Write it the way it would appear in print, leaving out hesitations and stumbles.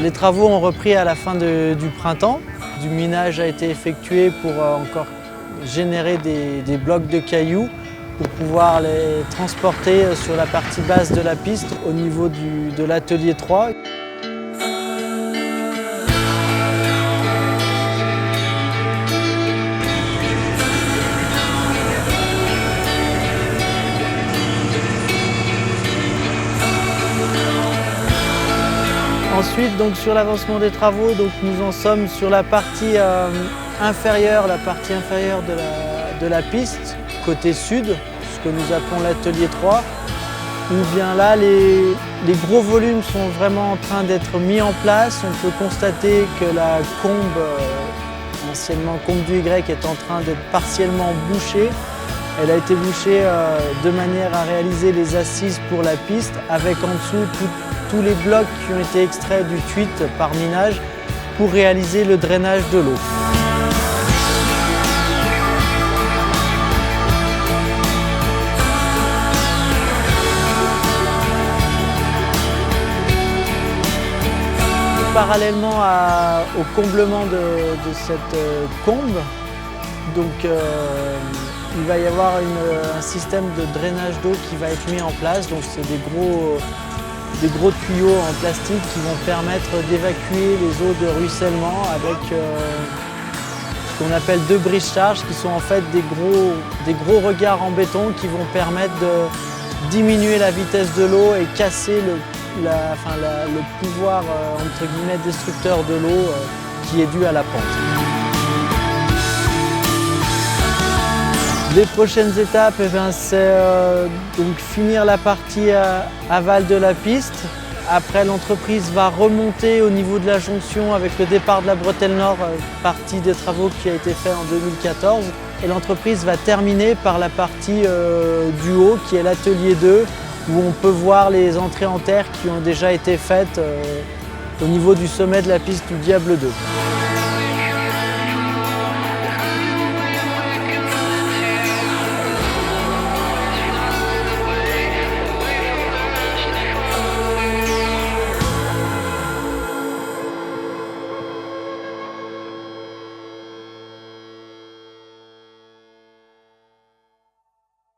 Les travaux ont repris à la fin du printemps. Du minage a été effectué pour encore générer des blocs de cailloux pour pouvoir les transporter sur la partie basse de la piste au niveau de l'atelier 3. Ensuite, donc, sur l'avancement des travaux, donc, nous en sommes sur la partie inférieure, de la piste, côté sud, ce que nous appelons l'atelier 3, où bien là, les gros volumes sont vraiment en train d'être mis en place. On peut constater que la combe, anciennement combe du Y, est en train d'être partiellement bouchée. Elle a été bouchée de manière à réaliser les assises pour la piste, avec en dessous tous les blocs qui ont été extraits du tuite par minage pour réaliser le drainage de l'eau. Parallèlement au comblement de cette combe, donc, il va y avoir un système de drainage d'eau qui va être mis en place. Donc c'est des gros tuyaux en plastique qui vont permettre d'évacuer les eaux de ruissellement avec ce qu'on appelle 2 brise-charges, qui sont en fait des gros regards en béton qui vont permettre de diminuer la vitesse de l'eau et casser le pouvoir entre guillemets destructeur de l'eau qui est dû à la pente. Les prochaines étapes, c'est donc finir la partie aval de la piste. Après, l'entreprise va remonter au niveau de la jonction avec le départ de la bretelle nord, partie des travaux qui a été fait en 2014. Et l'entreprise va terminer par la partie du haut, qui est l'atelier 2, où on peut voir les entrées en terre qui ont déjà été faites au niveau du sommet de la piste du Diable 2.